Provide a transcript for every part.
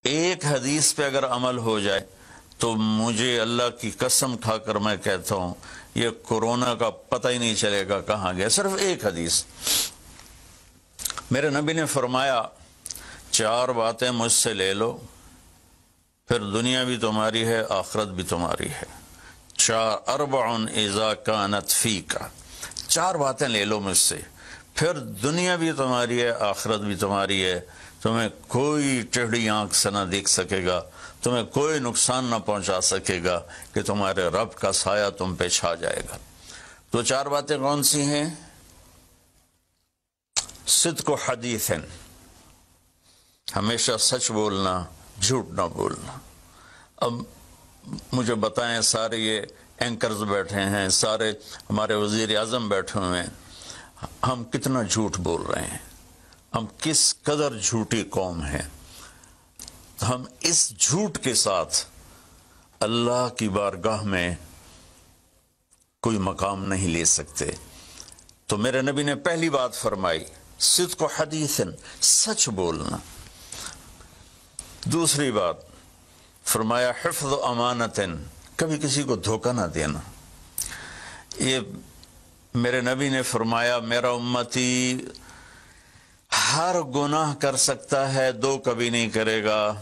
ایک حدیث پہ اگر عمل ہو جائے تو مجھے اللہ کی قسم کھا کر میں کہتا ہوں یہ کورونا کا پتہ ہی نہیں چلے گا کہاں گیا. صرف ایک حدیث. میرے نبی نے فرمایا 4 باتیں مجھ سے لے لو پھر دنیا بھی تمہاری ہے آخرت بھی تمہاری ہے. 4 اذا کانت فیک. 4 باتیں لے لو مجھ سے پھر دنیا بھی تمہاری ہے آخرت بھی تمہاری ہے. تمہیں کوئی ٹیڑھی آنکھ سے نہ دیکھ سکے گا, تمہیں کوئی نقصان نہ پہنچا سکے گا کہ تمہارے رب کا سایہ تم پہ چھا جائے گا. تو 4 باتیں کون سی ہیں؟ صدق و حدیث, ہمیشہ سچ بولنا, جھوٹ نہ بولنا. اب مجھے بتائیں, سارے یہ اینکرز بیٹھے ہیں, سارے ہمارے وزیر اعظم بیٹھے ہوئے ہیں, ہم کتنا جھوٹ بول رہے ہیں, ہم کس قدر جھوٹی قوم ہیں. ہم اس جھوٹ کے ساتھ اللہ کی بارگاہ میں کوئی مقام نہیں لے سکتے. تو میرے نبی نے پہلی بات فرمائی صدق و حدیث, سچ بولنا. دوسری بات فرمایا حفظ و امانت, کبھی کسی کو دھوکہ نہ دینا. یہ میرے نبی نے فرمایا میرا امتی ہر گناہ کر سکتا ہے, 2 کبھی نہیں کرے گا,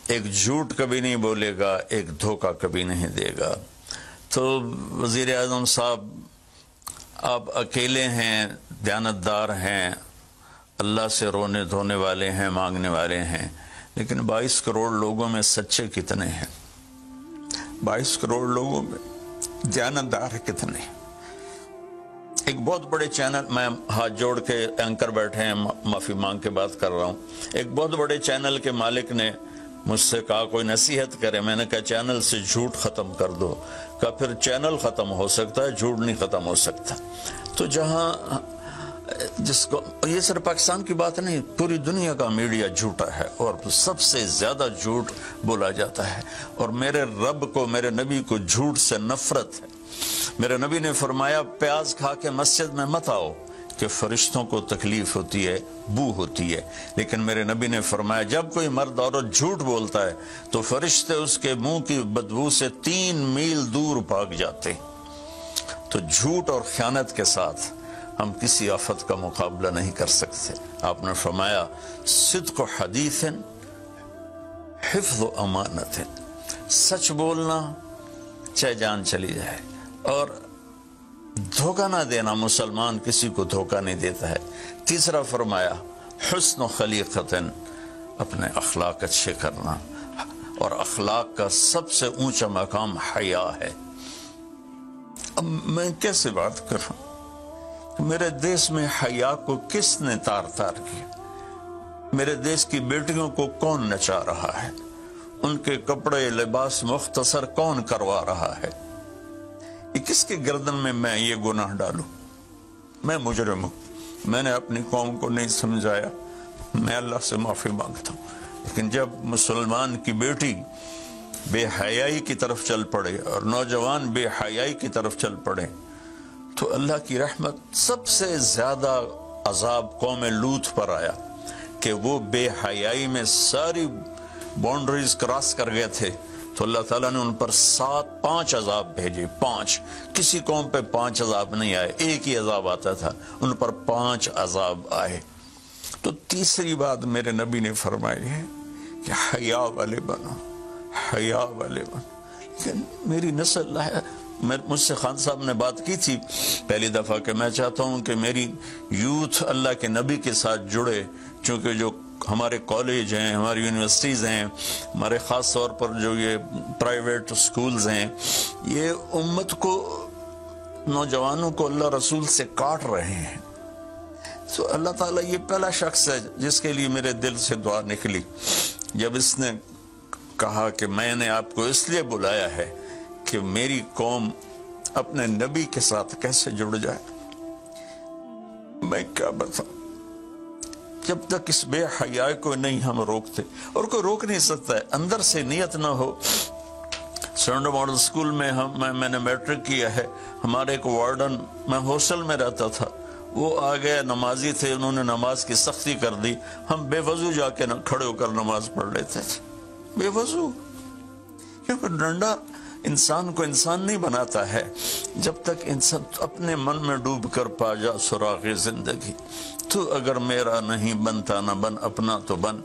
ایک جھوٹ کبھی نہیں بولے گا, ایک دھوکہ کبھی نہیں دے گا. تو وزیر اعظم صاحب آپ اکیلے ہیں, دیانتدار ہیں, اللہ سے رونے دھونے والے ہیں, مانگنے والے ہیں, لیکن 22 کروڑ لوگوں میں سچے کتنے ہیں؟ 22 کروڑ لوگوں میں دیانتدار کتنے ہیں؟ ایک بہت بڑے چینل, میں ہاتھ جوڑ کے اینکر بیٹھے ہیں, معافی مانگ کے بات کر رہا ہوں, ایک بہت بڑے چینل کے مالک نے مجھ سے کہا کوئی نصیحت کرے. میں نے کہا چینل سے جھوٹ ختم کر دو. کہا پھر چینل ختم ہو سکتا ہے, جھوٹ نہیں ختم ہو سکتا. تو جہاں جس کو, یہ صرف پاکستان کی بات نہیں, پوری دنیا کا میڈیا جھوٹا ہے اور سب سے زیادہ جھوٹ بولا جاتا ہے. اور میرے رب کو, میرے نبی کو جھوٹ سے نفرت ہے. میرے نبی نے فرمایا پیاز کھا کے مسجد میں مت آؤ کہ فرشتوں کو تکلیف ہوتی ہے, بو ہوتی ہے. لیکن میرے نبی نے فرمایا جب کوئی مرد عورت جھوٹ بولتا ہے تو فرشتے اس کے منہ کی بدبو سے 3 میل دور بھاگ جاتے. تو جھوٹ اور خیانت کے ساتھ ہم کسی آفت کا مقابلہ نہیں کر سکتے. آپ نے فرمایا صدق و حدیث, حفظ و امانت, سچ بولنا چاہے جان چلی جائے, اور دھوکہ نہ دینا. مسلمان کسی کو دھوکہ نہیں دیتا ہے. تیسرا فرمایا حسن و خلیقت, اپنے اخلاق اچھے کرنا, اور اخلاق کا سب سے اونچا مقام حیا ہے. اب میں کیسے بات کروں؟ میرے دیش میں حیا کو کس نے تار تار کیا؟ میرے دیش کی بیٹیوں کو کون نچا رہا ہے؟ ان کے کپڑے لباس مختصر کون کروا رہا ہے؟ یہ کس کے گردن میں میں یہ گناہ ڈالوں؟ میں مجرم ہوں, میں نے اپنی قوم کو نہیں سمجھایا, میں اللہ سے معافی مانگتا ہوں. لیکن جب مسلمان کی بیٹی بے حیائی کی طرف چل پڑے اور نوجوان بے حیائی کی طرف چل پڑے تو اللہ کی رحمت. سب سے زیادہ عذاب قوم لوط پر آیا کہ وہ بے حیائی میں ساری باؤنڈریز کراس کر گئے تھے, تو اللہ تعالیٰ نے ان پر 5 عذاب بھیجے. 5, کسی قوم پہ 5 عذاب نہیں آئے, ایک ہی عذاب آتا تھا, ان پر 5 عذاب آئے. تو تیسری بات میرے نبی نے فرمائی ہے کہ حیا والے بنو, حیا والے بنو. لیکن میری نسل ہے, مجھ سے خان صاحب نے بات کی تھی پہلی دفعہ کہ میں چاہتا ہوں کہ میری یوتھ اللہ کے نبی کے ساتھ جڑے, چونکہ جو ہمارے کالج ہیں, ہماری یونیورسٹیز ہیں, ہمارے خاص طور پر جو یہ پرائیویٹ سکولز ہیں, یہ امت کو, نوجوانوں کو اللہ رسول سے کاٹ رہے ہیں. تو اللہ تعالیٰ یہ پہلا شخص ہے جس کے لیے میرے دل سے دعا نکلی جب اس نے کہا کہ میں نے آپ کو اس لیے بلایا ہے کہ میری قوم اپنے نبی کے ساتھ کیسے جڑ جائے. میں کیا بتاؤں, جب تک اس بے حیائی کو نہیں ہم روکتے, اور کوئی روک نہیں سکتا ہے, اندر سے نیت نہ ہو. سرنڈر ماڈل سکول میں میں نے میٹرک کیا ہے, ہمارے ایک وارڈن, میں ہاسٹل میں رہتا تھا, وہ آ گئے, نمازی تھے, انہوں نے نماز کی سختی کر دی, ہم بے وضو جا کے کھڑے ہو کر نماز پڑھ لیتے تھے. بے وضو. کیونکہ ڈنڈا انسان کو انسان نہیں بناتا ہے جب تک انسان اپنے من میں ڈوب کر پا جا سراغ زندگی. تو اگر میرا نہیں بنتا نہ بن اپنا تو بن.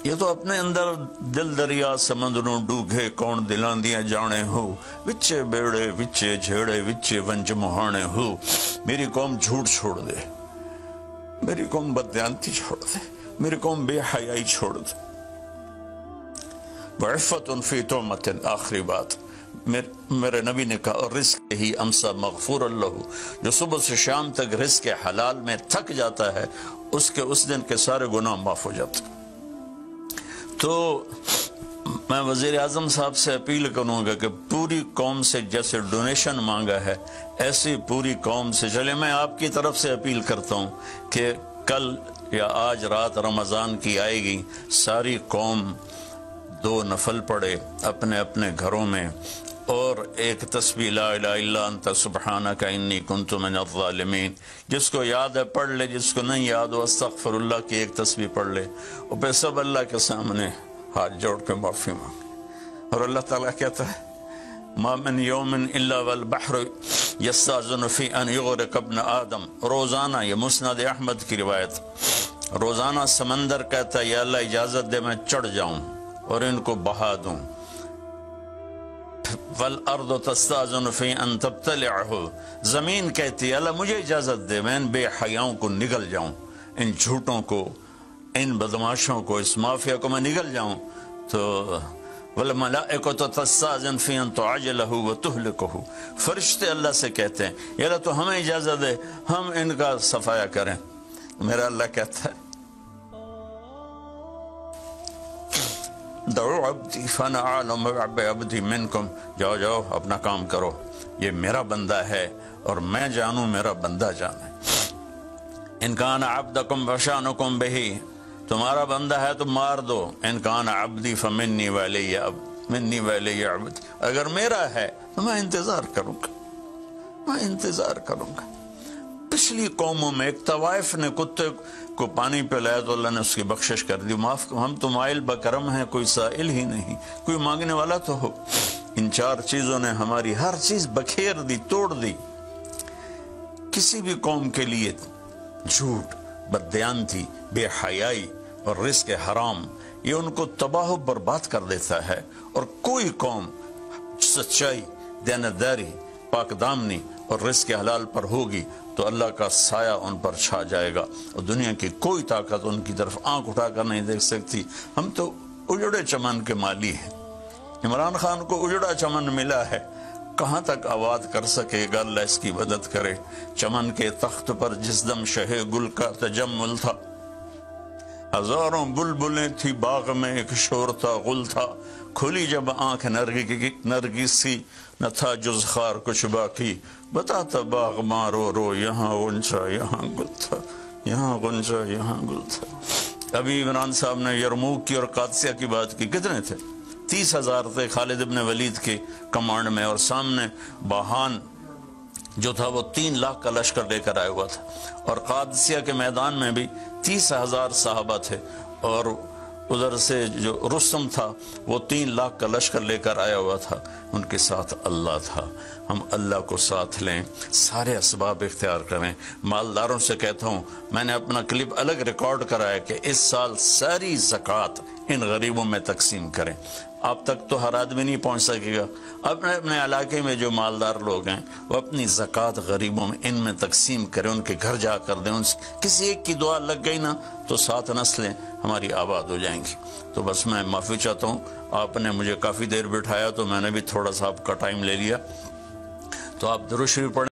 یہ تو اپنے اندر دل دریا سمندروں ڈوگے کون دلان دیا جانے ہو. وچے بیڑے وچے جھیڑے وچے ونج مہانے ہو. میری قوم جھوٹ چھوڑ دے, میری قوم بددیانتی چھوڑ دے, میری قوم بے حیائی چھوڑ دے. وعفت فی تہمت, آخری بات میرے نبی نے کہا, اور رزق ہی امسا مغفور اللہ, جو صبح سے شام تک رزق حلال میں تھک جاتا ہے اس کے اس دن کے سارے گناہ معاف ہو جاتے. تو میں وزیر اعظم صاحب سے اپیل کروں گا کہ پوری قوم سے جیسے ڈونیشن مانگا ہے ایسی پوری قوم سے چلے. میں آپ کی طرف سے اپیل کرتا ہوں کہ کل یا آج رات رمضان کی آئے گی, ساری قوم 2 نفل پڑھے اپنے اپنے گھروں میں, اور ایک تسبیح لا الہ الا انت سبحانک انی کنت من الظالمین. جس کو یاد ہے پڑھ لے, جس کو نہیں یاد ہو استغفر اللہ کی ایک تسبیح پڑھ لے, اور پھر سب اللہ کے سامنے ہاتھ جوڑ کے معافی مانگے. اور اللہ تعالیٰ کہتا ہے ما من یوم الا والبحر یستاذن فی ان یغرق ابن آدم. روزانہ, یہ مسند احمد کی روایت, روزانہ سمندر کہتا ہے یا اللہ اجازت دے میں چڑھ جاؤں اور ان کو بہا دوں. والارض تستاذن فی ان تبتلعہ, زمین کہتی ہے اللہ مجھے اجازت دے میں ان بے حیاؤں کو نگل جاؤں, ان جھوٹوں کو, ان بدماشوں کو, اس مافیا کو میں نگل جاؤں. تو والملائکۃ تستاذن فی ان تعجلہ وتہلکہ, فرشتے اللہ سے کہتے ہیں یا اللہ تو ہمیں اجازت دے ہم ان کا صفایا کریں. میرا اللہ کہتا ہے دعو عبدی فانا عالم بعبدی منکم, جاؤ جاؤ اپنا کام کرو, یہ میرا بندہ ہے اور میں جانوں میرا بندہ جانے. ان کان عبدکم فشانکم بہی, تمہارا بندہ ہے تو مار دو. ان کان عبدی فمنی ولی منی ولی عبد, اگر میرا ہے تو میں انتظار کروں گا, میں انتظار کروں گا. پچھلی قوموں میں ایک طوائف نے کتے کو پانی پلایا تو اللہ نے اس کی بخشش کر دی, معاف. ہم تو مائل بکرم ہیں, کوئی سائل ہی نہیں, کوئی مانگنے والا تو ہو. ان 4 چیزوں نے ہماری ہر چیز بکھیر دی, توڑ دی. کسی بھی قوم کے لیے جھوٹ, بددیانتی, بے حیائی اور رزق حرام یہ ان کو تباہ و برباد کر دیتا ہے. اور کوئی قوم سچائی, دیانتداری, پاک دامنی اور رزق حلال پر ہوگی تو اللہ کا سایہ ان پر چھا جائے گا, اور دنیا کی کوئی طاقت ان کی طرف آنکھ اٹھا کر نہیں دیکھ سکتی. ہم تو اجڑے چمن کے مالی ہیں. عمران خان کو اجڑا چمن ملا ہے, کہاں تک آباد کر سکے گا, اللہ اس کی مدد کرے. چمن کے تخت پر جس دم شہ گل کا تجمل تھا, ہزاروں بلبلیں تھی باغ میں, ایک شور تھا, غل تھا. کھلی جب آنکھ نرگس سی, نہ تھا جز خار کچھ باقی. بتاتا باغ مارو رو, یہاں غنچہ یہاں گل تھا, یہاں غنچہ یہاں گل تھا. ابھی عمران صاحب نے یرموک کی اور قادسیہ کی بات کی. کتنے تھے؟ 30,000 تھے خالد ابن ولید کے کمانڈ میں, اور سامنے باہان جو تھا وہ 3 لاکھ کا لشکر لے کر آیا ہوا تھا. اور قادسیہ کے میدان میں بھی 30,000 صحابہ تھے, اور ادھر سے جو رستم تھا وہ 3 لاکھ کا لشکر لے کر آیا ہوا تھا. ان کے ساتھ اللہ تھا. ہم اللہ کو ساتھ لیں, سارے اسباب اختیار کریں. مالداروں سے کہتا ہوں, میں نے اپنا کلپ الگ ریکارڈ کرایا کہ اس سال ساری زکوٰۃ ان غریبوں میں تقسیم کریں. آپ تک تو ہر آدمی نہیں پہنچ سکے گا. اپنے اپنے علاقے میں جو مالدار لوگ ہیں وہ اپنی زکوٰۃ غریبوں میں ان میں تقسیم کریں, ان کے گھر جا کر دیں. کسی ایک کی دعا لگ گئی نا تو 7 نسلیں ہماری آباد ہو جائیں گی. تو بس میں معافی چاہتا ہوں, آپ نے مجھے کافی دیر بٹھایا تو میں نے بھی تھوڑا سا آپ کا ٹائم لے لیا. تو آپ درود شریف پڑھیں.